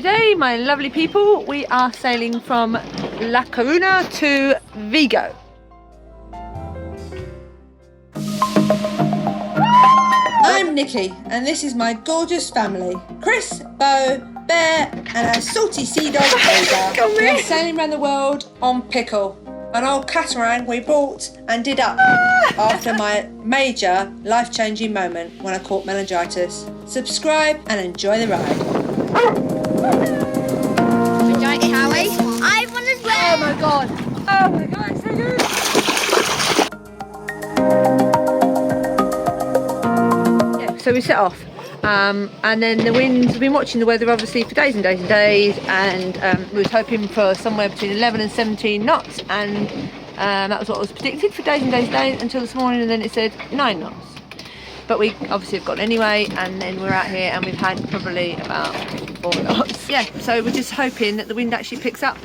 Today, my lovely people, we are sailing from La Coruna to Vigo. I'm Nikki, and this is my gorgeous family. Chris, Bo, Bear, and our salty sea dog, Vigo. We are sailing around the world on Pickle, an old catamaran we bought and did up after my major life-changing moment when I caught meningitis. Subscribe and enjoy the ride. Enjoy it, Howie. I want as well. Oh my god! Oh my god, it's so good! Yeah, so we set off. And then the winds, we've been watching the weather obviously for days and days and days, and we was hoping for somewhere between 11 and 17 knots, and that was what was predicted for days and days and days until this morning, and then it said 9 knots. But we obviously have gone anyway, and then we're out here and we've had probably about 4 knots. Yeah, so we're just hoping that the wind actually picks up.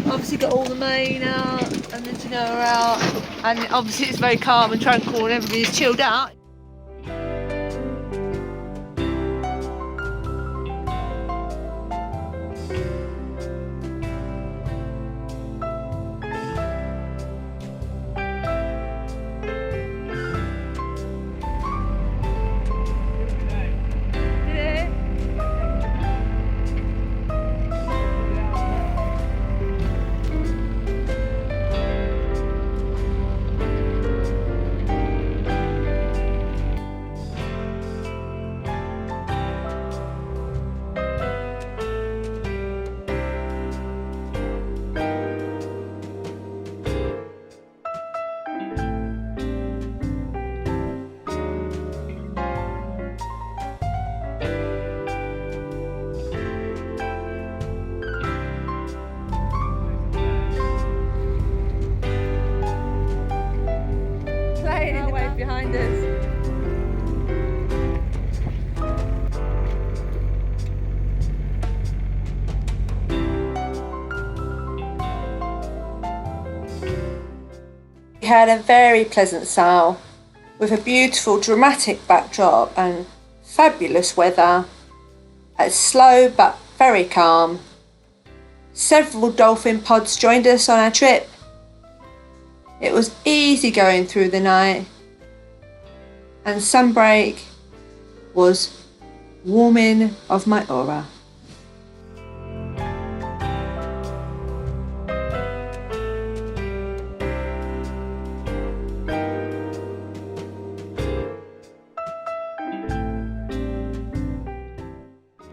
Obviously got all the main out and the Genoa out, and obviously it's very calm and tranquil and everybody's chilled out. Behind us. We had a very pleasant sail with a beautiful dramatic backdrop and fabulous weather. It's slow but very calm. Several dolphin pods joined us on our trip. It was easy going through the night, and sunbreak was warming of my aura.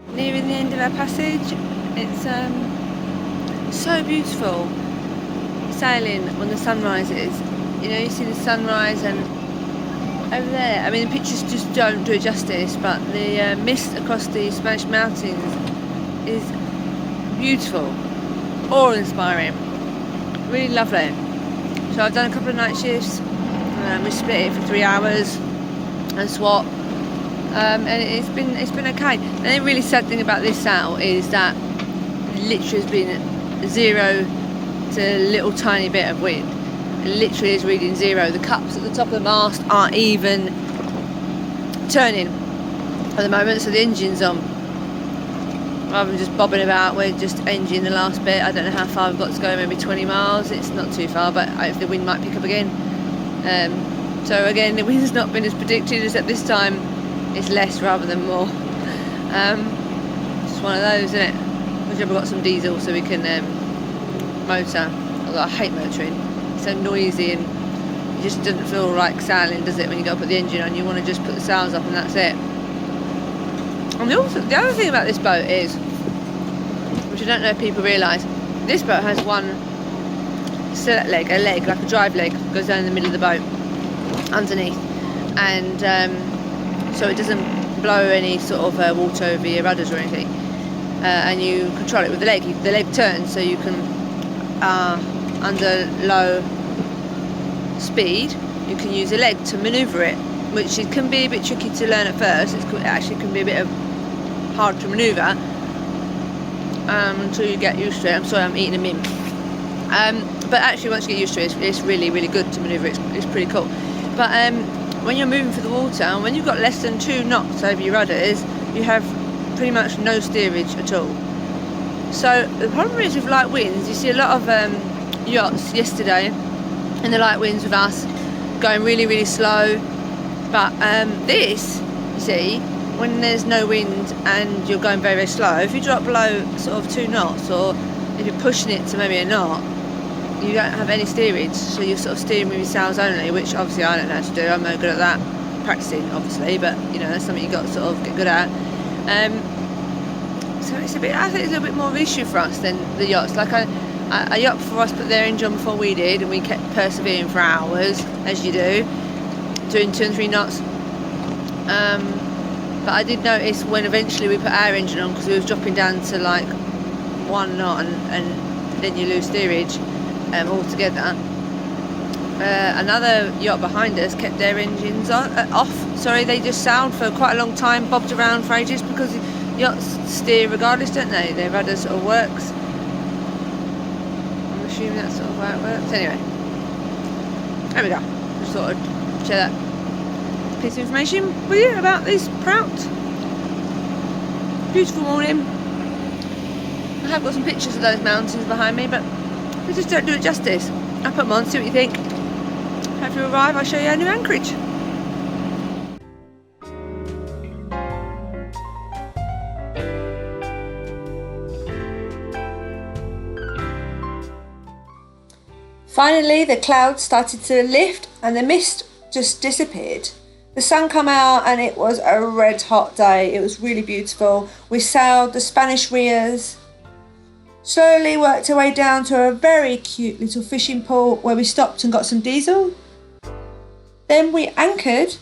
Nearing the end of our passage, it's so beautiful sailing when the sun rises. You know, you see the sunrise, and over there, I mean the pictures just don't do it justice, but the mist across the Spanish mountains is beautiful, awe-inspiring, really lovely. So I've done a couple of night shifts, we split it for 3 hours and swap, and it's been okay. And the really sad thing about this sail is that it literally has been 0 to a little tiny bit of wind. It literally is reading 0. The cups at the top of the mast aren't even turning at the moment, so the engine's on. Rather than just bobbing about, we're just engine the last bit. I don't know how far we've got to go, maybe 20 miles. It's not too far, but the wind might pick up again. So again, the wind's not been as predicted, as at this time it's less rather than more. It's one of those, isn't it? We've got some diesel so we can motor, although I hate motoring. It's so noisy and it just doesn't feel like sailing, does it, when you go to put the engine on? You want to just put the sails up and that's it. And the other thing about this boat is, which I don't know if people realise, this boat has one select leg, a leg, like a drive leg, goes down in the middle of the boat, underneath. And so it doesn't blow any sort of water over your rudders or anything. And you control it with the leg. The leg turns, so you can, under low speed, you can use a leg to manoeuvre it, which it can be a bit tricky to learn at first. It actually can be a bit hard to manoeuvre until you get used to it. I'm sorry, I'm eating a mint. But actually, once you get used to it, it's really, really good to manoeuvre. It's pretty cool. But when you're moving through the water, and when you've got less than 2 knots over your rudders, you have pretty much no steerage at all. So the problem is with light winds, you see a lot of yachts yesterday in the light winds with us going really, really slow. But this, you see, when there's no wind and you're going very, very slow, if you drop below sort of 2 knots, or if you're pushing it to maybe a knot, you don't have any steerage, so you're sort of steering with your sails only, which obviously I don't know how to do. I'm no good at that, practicing obviously, but you know, that's something you've got to sort of get good at. So it's a bit, I think it's a bit more of an issue for us than the yachts. Like a yacht before us put their engine on before we did, and we kept persevering for hours, as you do, doing 2 and 3 knots. But I did notice when eventually we put our engine on, because we was dropping down to like 1 knot, and then you lose steerage altogether. Another yacht behind us kept their engines off. Sorry, they just sailed for quite a long time, bobbed around for ages, because yachts steer regardless, don't they? Their rudder sort of works. I'm assuming that's sort of how it works. Anyway, there we go. Just thought I'd share that piece of information with you about this Prout. Beautiful morning. I have got some pictures of those mountains behind me, but they just don't do it justice. I'll put them on, see what you think. If you arrive, I'll show you our new anchorage. Finally, the clouds started to lift and the mist just disappeared. The sun came out and it was a red hot day. It was really beautiful. We sailed the Spanish Rias, slowly worked our way down to a very cute little fishing pool where we stopped and got some diesel. Then we anchored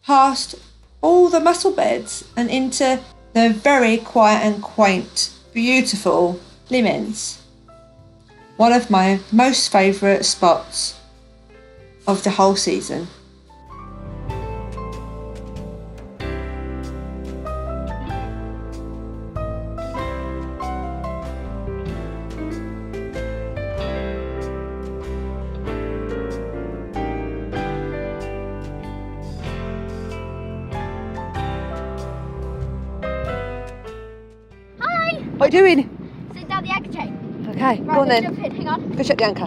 past all the mussel beds and into the very quiet and quaint, beautiful Limens. One of my most favourite spots of the whole season. What are you doing? Sit down the anchor chain. Okay, Right, go on then. jump in. Hang on. Push up the anchor.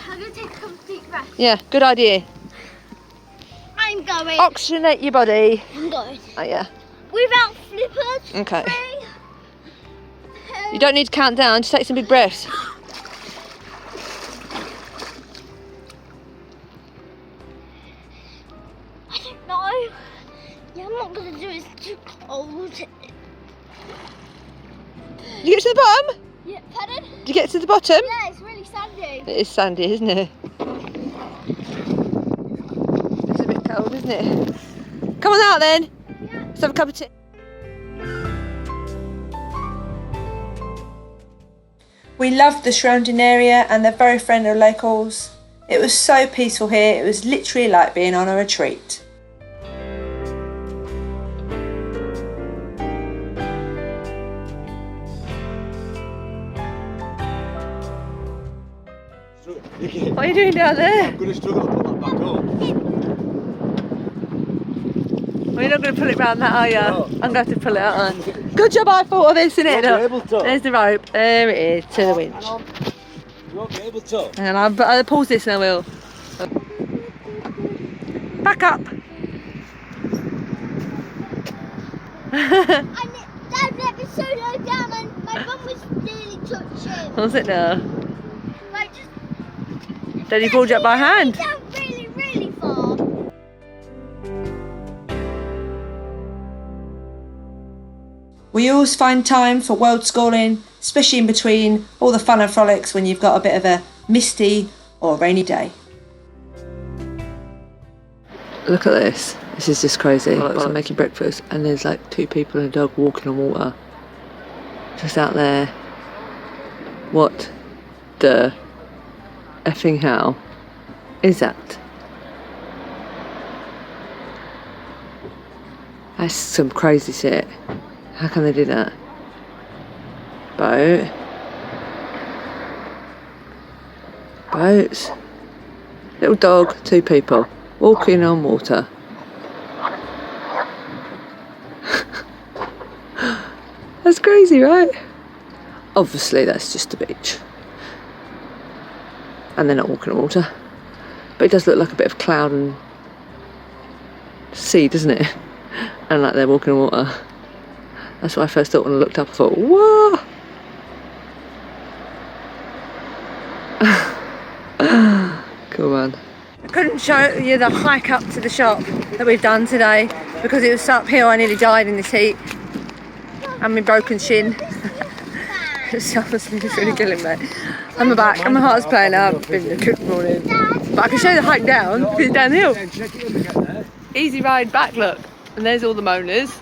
I'm going to take a couple of deep breaths. Yeah, good idea. I'm going. Oxygenate your body. I'm going. Oh yeah. Without flippers. Okay. 3, 2. You don't need to count down, just take some big breaths. I don't know. Yeah, I'm not going to do it. It's too cold. You get to the bottom? Yeah, pardon? Did you get to the bottom? Yeah, it's really sandy. It is sandy, isn't it? It's a bit cold, isn't it? Come on out then. Yeah. Let's have a cup of tea. We loved the surrounding area and they're very friendly locals. It was so peaceful here, it was literally like being on a retreat. What are you doing down there? I'm going to struggle to put that back up. Well, you're not going to pull it round that, are you? No. I'm going to have to pull it out. Good job I thought of this, innit? You won't be able to. There's the rope. There it is, to the winch. You won't be able to. And I'll pause this and I will. Back up. Dad let me so low down and my bum was nearly touching. Was it now? Like just Daddy pulled you up by hand. down really, really far. We always find time for world schooling, especially in between all the fun and frolics when you've got a bit of a misty or rainy day. Look at this. This is just crazy. I'm making breakfast and there's like 2 people and a dog walking on water. Just out there. What the effing hell is that? That's some crazy shit. How can they do that? Boat. Boats. Little dog, 2 people. Walking on water. That's crazy, right? Obviously, that's just a beach. And they're not walking on water. But it does look like a bit of cloud and sea, doesn't it? And like they're walking on water. That's what I first thought when I looked up. I thought, whoa! Cool, man. I couldn't show you the hike up to the shop that we've done today because it was so uphill. I nearly died in this heat. And my broken shin. It's honestly really killing me. I'm back and my heart's playing out. I've been a good morning. But I can show you the hike down because it's downhill. Easy ride back, look. And there's all the moaners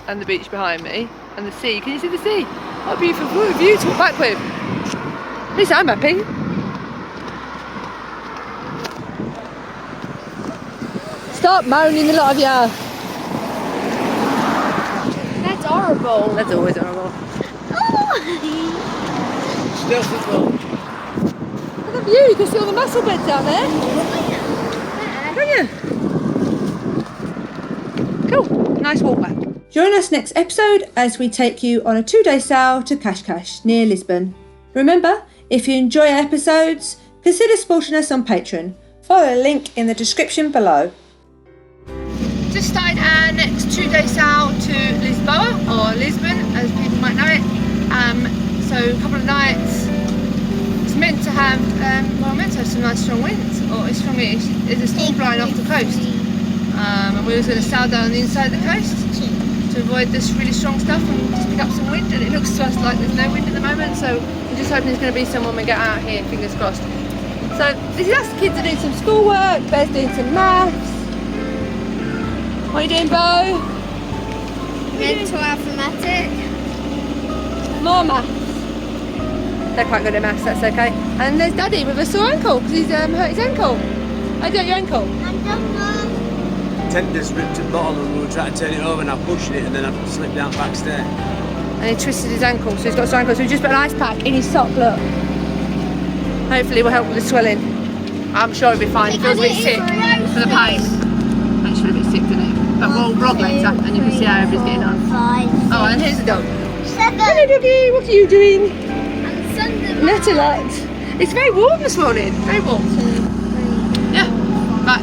and the beach behind me and the sea. Can you see the sea? What a beautiful view to walk back with. At least I'm happy. Stop moaning, the lot of you. That's horrible. That's always horrible. Still football. Look at the view, you can see all the muscle beds down there. Can you? Cool, nice walk back. Join us next episode as we take you on a 2-day sail to Cutest near Lisbon. Remember, if you enjoy our episodes, consider supporting us on Patreon. Follow the link in the description below. Just started our next 2-day sail to Lisboa, or Lisbon as people might know it. So a couple of nights. It's meant to have some nice strong winds, or it's strong-ish. There's a storm blowing off the coast, and we were going to sail down the inside of the coast to avoid this really strong stuff and just pick up some wind. And it looks to us like there's no wind at the moment, so we're just hoping there's going to be some when we get out here. Fingers crossed. So this is us. The kids are doing some schoolwork. Bear's doing some maths. What are you doing, Bo? Mental arithmetic. More maths. They're quite good at maths, that's okay. And there's Daddy with a sore ankle because he's hurt his ankle. How do you hurt your ankle? I don't know. Tender's ripped a bottle and we were trying to turn it over and I pushed it and then I slipped down backstairs. And he twisted his ankle, so he's got a sore ankle. So we just put an ice pack in his sock, look. Hopefully it will help with the swelling. I'm sure it'll be fine. He feels a bit sick for the pain. Makes you a bit sick, doesn't it? But we'll vlog later and you can see how everybody's getting on. 5, 6, Oh, and here's the dog. 7. Hello, doggy. What are you doing? And Sunday. Letter light. It's very warm this morning. Very warm. 2, 3. Yeah. Right.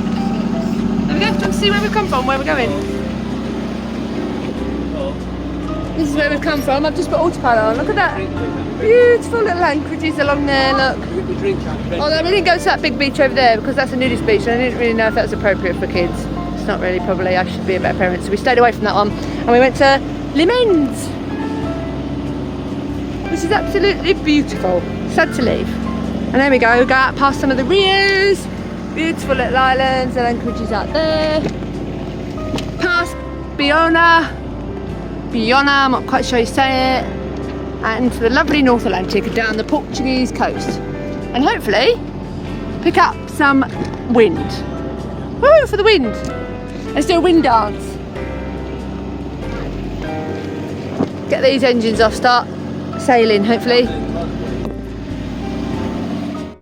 There we go. Do you want to see where we've come from? Where we're going? This is where we've come from. I've just put autopilot on. Look at that. Beautiful little anchorages along there. Look. Although we didn't go to that big beach over there because that's a nudist beach and I didn't really know if that was appropriate for kids. It's not really, probably. I should be a better parent. So we stayed away from that one and we went to Limens, which is absolutely beautiful. Sad to leave. And there we go out past some of the Rias. Beautiful little islands and anchorages out there. Past Biona, I'm not quite sure you say it. And to the lovely North Atlantic down the Portuguese coast. And hopefully pick up some wind. Woo, for the wind. Let's do a wind dance. Get these engines off, start sailing hopefully.